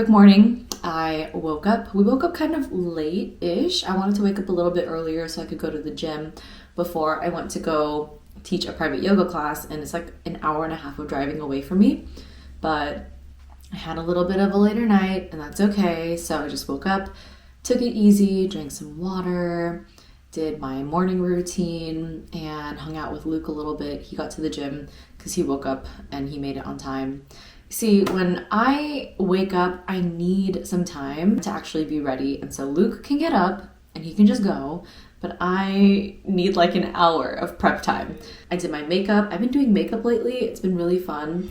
quick morning. We woke up kind of late-ish. I wanted to wake up a little bit earlier so I could go to the gym before I went to go teach a private yoga class, and it's like an hour and a half of driving away from me. But I had a little bit of a later night, and that's okay. So I just woke up, took it easy, drank some water, did my morning routine, and hung out with Luke a little bit. He got to the gym because he woke up and he made it on time. See, when I wake up, I need some time to actually be ready. And so Luke can get up and he can just go, but I need like an hour of prep time. I did my makeup. I've been doing makeup lately. It's been really fun.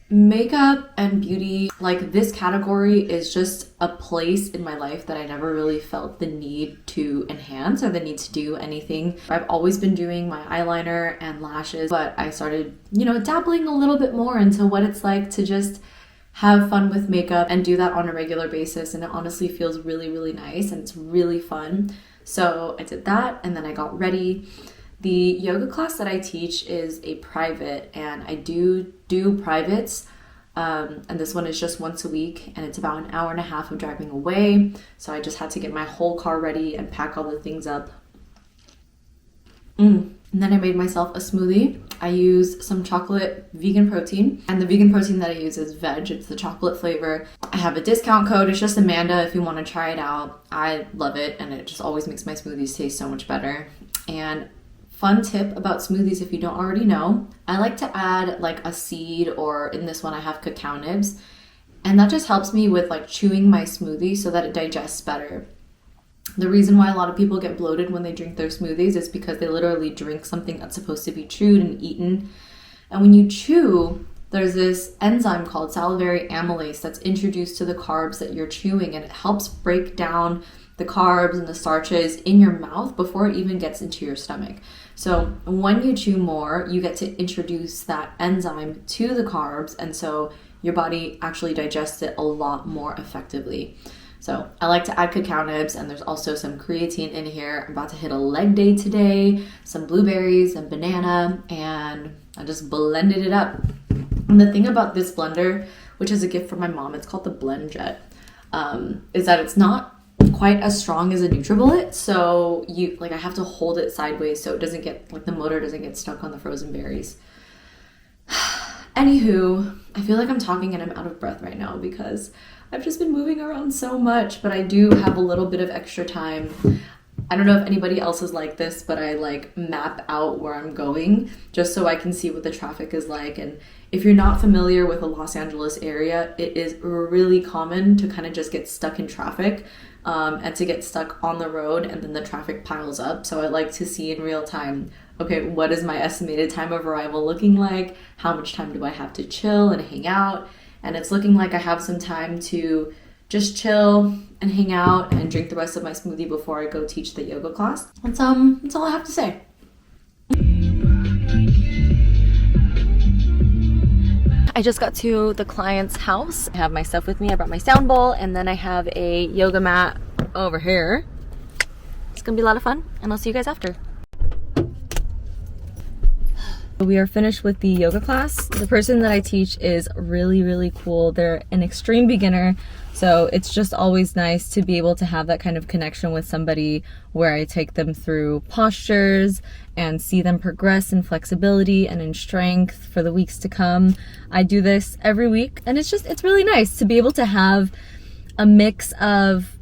Makeup and beauty, like this category is just a place in my life that I never really felt the need to enhance or the need to do anything. I've always been doing my eyeliner and lashes, but I started, dabbling a little bit more into what it's like to just have fun with makeup and do that on a regular basis. And it honestly feels really, really nice and it's really fun. So I did that and then I got ready. The yoga class that I teach is a private, and I do privates, and this one is just once a week, and it's about an hour and a half of driving away, so I just had to get my whole car ready and pack all the things up. And then I made myself a smoothie. I use some chocolate vegan protein, and the vegan protein that I use is veg. It's the chocolate flavor. I have a discount code. It's just Amanda if you want to try it out. I love it, and it just always makes my smoothies taste so much better. And fun tip about smoothies, if you don't already know, I like to add like a seed, or in this one I have cacao nibs, and that just helps me with like chewing my smoothie so that it digests better. The reason why a lot of people get bloated when they drink their smoothies is because they literally drink something that's supposed to be chewed and eaten. And when you chew, there's this enzyme called salivary amylase that's introduced to the carbs that you're chewing, and it helps break down the carbs and the starches in your mouth before it even gets into your stomach. So when you chew more, you get to introduce that enzyme to the carbs, and so your body actually digests it a lot more effectively. So I like to add cacao nibs, and there's also some creatine in here. I'm about to hit a leg day today, some blueberries and banana, and I just blended it up. And the thing about this blender, which is a gift from my mom, it's called the Blend Jet, is that it's not quite as strong as a NutriBullet, so I have to hold it sideways so it doesn't get, the motor doesn't get stuck on the frozen berries. Anywho, I feel like I'm talking and I'm out of breath right now because I've just been moving around so much, but I do have a little bit of extra time. I don't know if anybody else is like this, but I map out where I'm going just so I can see what the traffic is like. And if you're not familiar with the Los Angeles area, it is really common to kind of just get stuck in traffic and to get stuck on the road, and then the traffic piles up. So I like to see in real time, okay, what is my estimated time of arrival looking like? How much time do I have to chill and hang out? And it's looking like I have some time to just chill and hang out and drink the rest of my smoothie before I go teach the yoga class. That's all I have to say. I just got to the client's house. I have my stuff with me. I brought my sound bowl, and then I have a yoga mat over here. It's gonna be a lot of fun, and I'll see you guys after. We are finished with the yoga class. The person that I teach is really, really cool. They're an extreme beginner, so it's just always nice to be able to have that kind of connection with somebody where I take them through postures and see them progress in flexibility and in strength for the weeks to come. I do this every week, and it's really nice to be able to have a mix of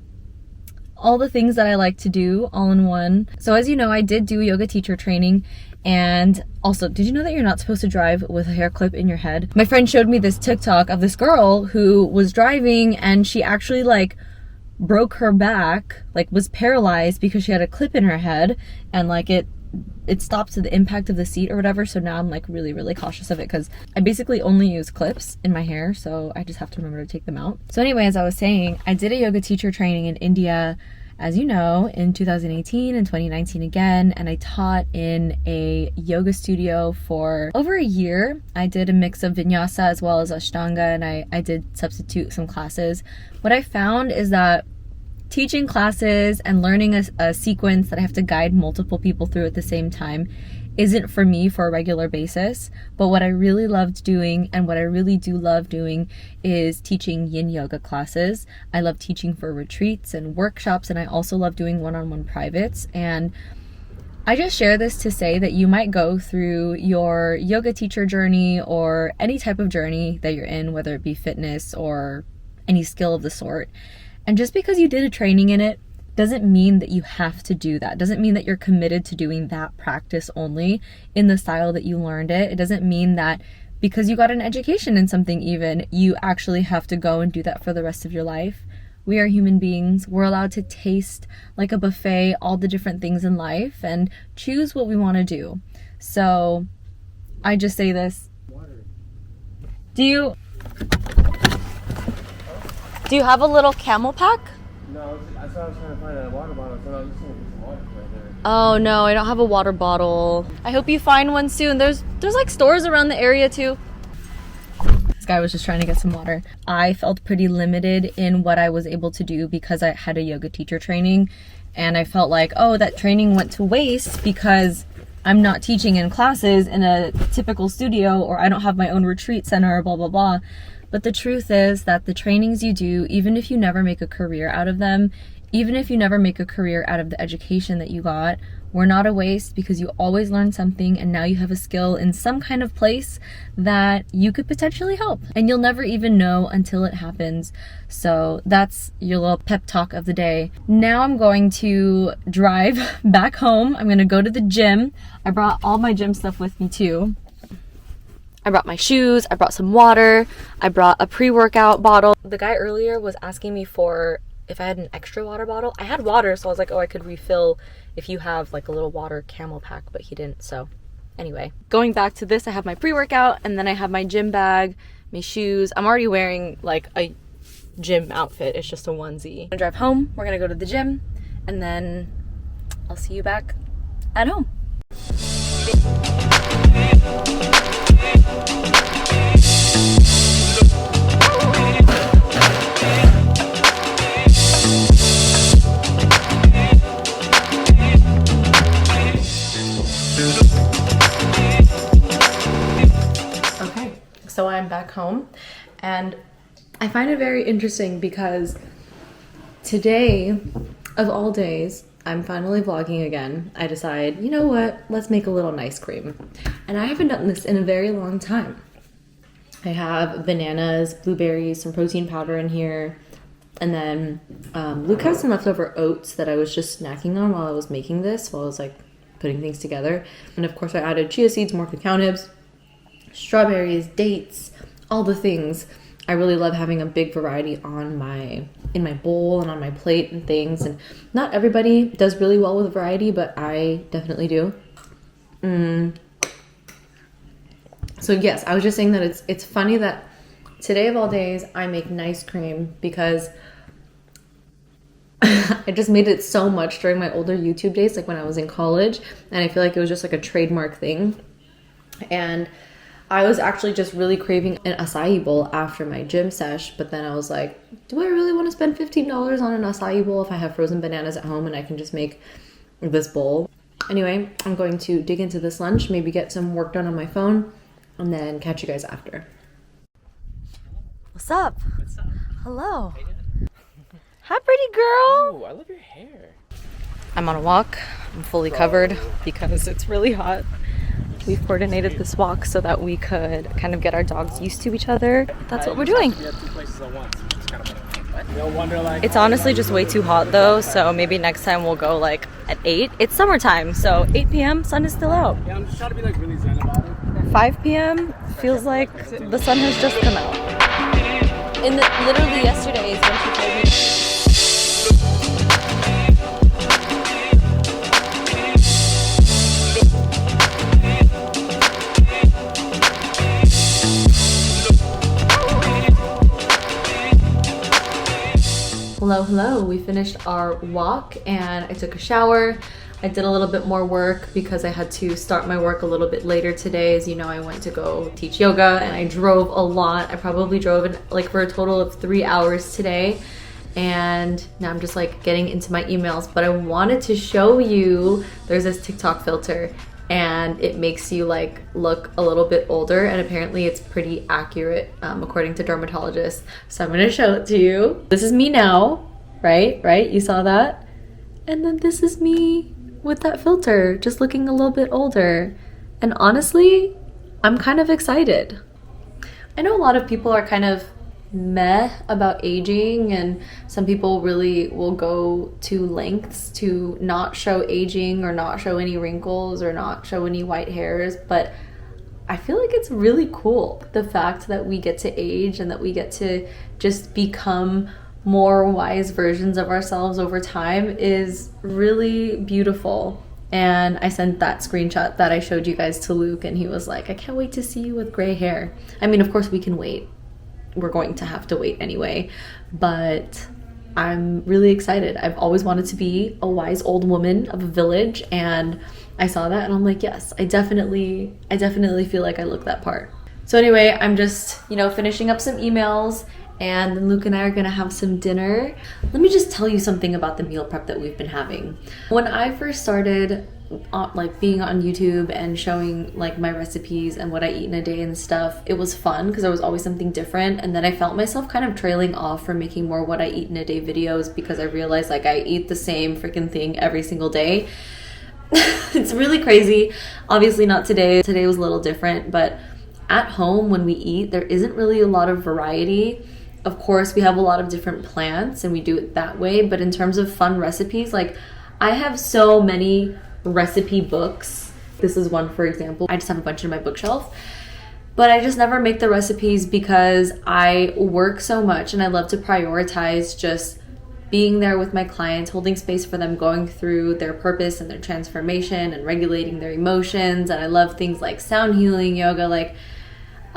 all the things that I like to do all in one. So as you know, I did do yoga teacher training. And also, did you know that you're not supposed to drive with a hair clip in your head? My friend showed me this TikTok of this girl who was driving, and she actually broke her back, was paralyzed because she had a clip in her head, and it stopped the impact of the seat or whatever. So now I'm really, really cautious of it because I basically only use clips in my hair, so I just have to remember to take them out. So anyway, as I was saying, I did a yoga teacher training in India, as you know, in 2018 and 2019 again, and I taught in a yoga studio for over a year. I did a mix of vinyasa as well as ashtanga, and I did substitute some classes. What I found is that teaching classes and learning a sequence that I have to guide multiple people through at the same time isn't for me for a regular basis. But what I really loved doing, and what I really do love doing, is teaching yin yoga classes. I love teaching for retreats and workshops, and I also love doing one-on-one privates. And I just share this to say that you might go through your yoga teacher journey or any type of journey that you're in, whether it be fitness or any skill of the sort. And just because you did a training in it doesn't mean that you have to do that. Doesn't mean that you're committed to doing that practice only in the style that you learned it. It doesn't mean that because you got an education in something even, you actually have to go and do that for the rest of your life. We are human beings. We're allowed to taste like a buffet all the different things in life and choose what we want to do. So I just say this. Do you have a little camel pack? No, that's why I was trying to find a water bottle. So I was just going to get some water right there. Oh no, I don't have a water bottle. I hope you find one soon. There's like stores around the area too. This guy was just trying to get some water. I felt pretty limited in what I was able to do because I had a yoga teacher training, and I felt like, oh, that training went to waste because I'm not teaching in classes in a typical studio, or I don't have my own retreat center, blah, blah, blah. But the truth is that the trainings you do, even if you never make a career out of them, even if you never make a career out of the education that you got, were not a waste, because you always learn something, and now you have a skill in some kind of place that you could potentially help. And you'll never even know until it happens. So that's your little pep talk of the day. Now I'm going to drive back home. I'm going to go to the gym. I brought all my gym stuff with me too. I brought my shoes, I brought some water, I brought a pre-workout bottle. The guy earlier was asking me for if I had an extra water bottle. I had water, so I was like, oh, I could refill if you have like a little water camel pack, but he didn't. So anyway, going back to this, I have my pre-workout, and then I have my gym bag, my shoes. I'm already wearing like a gym outfit. It's just a onesie. I'm gonna drive home, we're gonna go to the gym, and then I'll see you back at home. Okay, so I'm back home, and I find it very interesting because today, of all days, I'm finally vlogging again. I decide, you know what, let's make a little ice cream. And I haven't done this in a very long time. I have bananas, blueberries, some protein powder in here, and then Luke has some leftover oats that I was just snacking on while I was making this, while I was like putting things together. And of course I added chia seeds, more cacao nibs, strawberries, dates, all the things. I really love having a big variety in my bowl and on my plate and things. And not everybody does really well with variety, but I definitely do. So yes, I was just saying that it's funny that today of all days I make nice cream because I just made it so much during my older YouTube days, like when I was in college, and I feel like it was just like a trademark thing. And I was actually just really craving an acai bowl after my gym sesh, but then I was like, do I really want to spend $15 on an acai bowl if I have frozen bananas at home and I can just make this bowl? Anyway, I'm going to dig into this lunch, maybe get some work done on my phone, and then catch you guys after. What's up? What's up? Hello. Hi, pretty girl. Oh, I love your hair. I'm on a walk. I'm fully covered because it's really hot. We've coordinated this walk so that we could kind of get our dogs used to each other. That's what we're doing. You have two places at once, which is kind of what? You'll wonder, like, It's honestly just way too hot though, so maybe next time we'll go like at 8. It's summertime, so 8 p.m. sun is still out. Yeah, I'm just trying to be like really zen about it. 5 p.m. feels like the sun has just come out. Literally yesterday is when she told me. Hello, we finished our walk and I took a shower. I did a little bit more work because I had to start my work a little bit later today. As you know, I went to go teach yoga and I drove a lot. I probably drove like for a total of 3 hours today. And now I'm just like getting into my emails, but I wanted to show you, there's this TikTok filter and it makes you like look a little bit older, and apparently it's pretty accurate according to dermatologists. So I'm gonna show it to you. This is me now, right? You saw that? And then this is me with that filter, just looking a little bit older. And honestly, I'm kind of excited. I know a lot of people are kind of meh about aging, and some people really will go to lengths to not show aging or not show any wrinkles or not show any white hairs, but I feel like it's really cool, the fact that we get to age and that we get to just become more wise versions of ourselves over time is really beautiful. And I sent that screenshot that I showed you guys to Luke, and he was like, I can't wait to see you with gray hair. I mean, of course we can wait. We're going to have to wait anyway, but I'm really excited. I've always wanted to be a wise old woman of a village, and I saw that and I'm like, yes, I definitely feel like I look that part. So anyway, I'm just, finishing up some emails, and then Luke and I are gonna have some dinner. Let me just tell you something about the meal prep that we've been having. When I first started being on YouTube and showing like my recipes and what I eat in a day and stuff, it was fun because there was always something different. And then I felt myself kind of trailing off from making more what I eat in a day videos because I realized like I eat the same freaking thing every single day. It's really crazy. Obviously not today. Today was a little different, but at home when we eat, there isn't really a lot of variety. Of course, we have a lot of different plants and we do it that way. But in terms of fun recipes, like I have so many recipe books. This is one, for example. I just have a bunch in my bookshelf. But I just never make the recipes because I work so much and I love to prioritize just being there with my clients, holding space for them, going through their purpose and their transformation and regulating their emotions. And I love things like sound healing, yoga. Like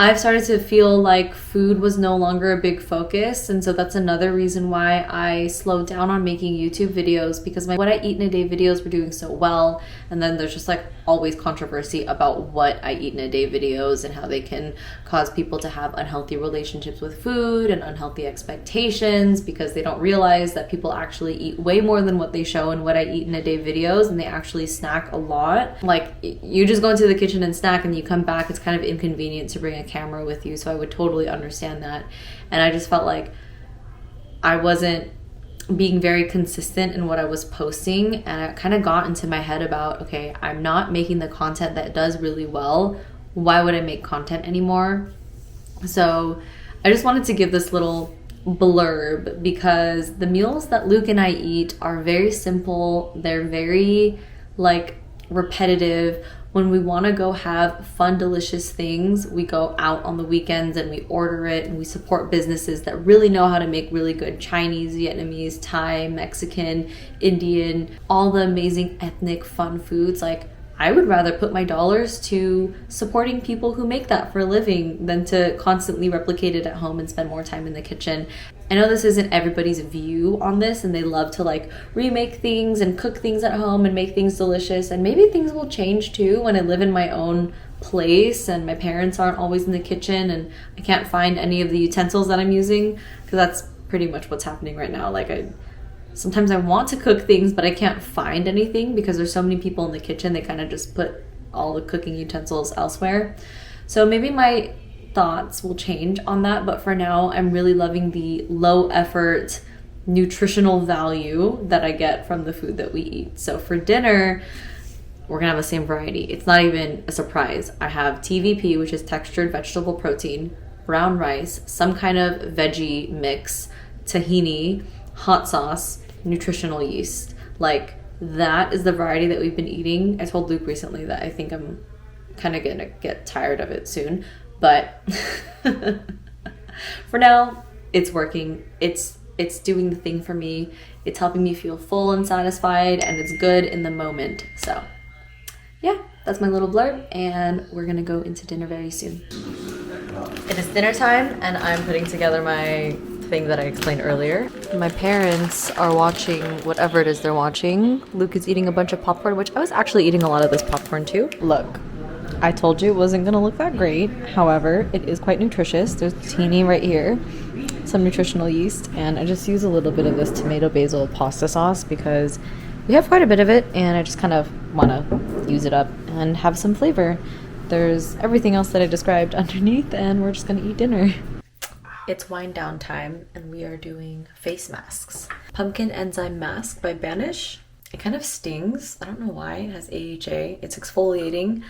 I've started to feel like food was no longer a big focus, and so that's another reason why I slowed down on making YouTube videos, because my what I eat in a day videos were doing so well, and then there's just like always controversy about what I eat in a day videos and how they can cause people to have unhealthy relationships with food and unhealthy expectations because they don't realize that people actually eat way more than what they show in what I eat in a day videos, and they actually snack a lot. Like you just go into the kitchen and snack and you come back, it's kind of inconvenient to bring a camera with you, so I would totally understand that. And I just felt like I wasn't being very consistent in what I was posting, and I kind of got into my head about, okay, I'm not making the content that does really well. Why would I make content anymore? So I just wanted to give this little blurb because the meals that Luke and I eat are very simple. They're very like repetitive. When we want to go have fun, delicious things, we go out on the weekends and we order it, and we support businesses that really know how to make really good Chinese, Vietnamese, Thai, Mexican, Indian, all the amazing ethnic fun foods. Like I would rather put my dollars to supporting people who make that for a living than to constantly replicate it at home and spend more time in the kitchen. I know this isn't everybody's view on this, and they love to like remake things and cook things at home and make things delicious, and maybe things will change too when I live in my own place and my parents aren't always in the kitchen and I can't find any of the utensils that I'm using, because that's pretty much what's happening right now. Like sometimes I want to cook things but I can't find anything because there's so many people in the kitchen. They kind of just put all the cooking utensils elsewhere. So maybe my thoughts will change on that, but for now I'm really loving the low effort nutritional value that I get from the food that we eat. So for dinner we're gonna have the same variety. It's not even a surprise. I have TVP, which is textured vegetable protein, brown rice, some kind of veggie mix, tahini, hot sauce, nutritional yeast. Like that is the variety that we've been eating. I told Luke recently that I think I'm kind of gonna get tired of it soon, but for now it's working. It's doing the thing for me. It's helping me feel full and satisfied, and it's good in the moment. So yeah, that's my little blurb, and we're gonna go into dinner very soon. It is dinner time, and I'm putting together my thing that I explained earlier. My parents are watching whatever it is they're watching. Luke is eating a bunch of popcorn, which I was actually eating a lot of this popcorn too. Look, I told you it wasn't gonna look that great. However, it is quite nutritious. There's tahini right here, some nutritional yeast, and I just use a little bit of this tomato basil pasta sauce because we have quite a bit of it and I just kind of want to use it up. and have some flavor. There's everything else that I described underneath, and we're just gonna eat dinner. It's wind down time, and we are doing face masks. Pumpkin enzyme mask by Banish. It kind of stings. I don't know why. It has AHA. It's exfoliating,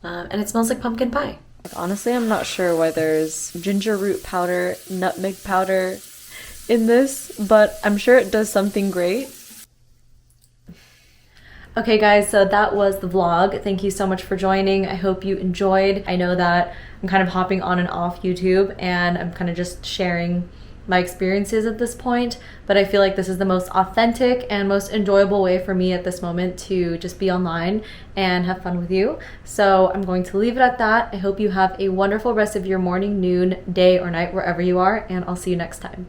and it smells like pumpkin pie. Honestly, I'm not sure why there's ginger root powder, nutmeg powder in this, but I'm sure it does something great. Okay guys, so that was the vlog. Thank you so much for joining. I hope you enjoyed. I know that I'm kind of hopping on and off YouTube and I'm kind of just sharing my experiences at this point, but I feel like this is the most authentic and most enjoyable way for me at this moment to just be online and have fun with you. So I'm going to leave it at that. I hope you have a wonderful rest of your morning, noon, day, or night, wherever you are, and I'll see you next time.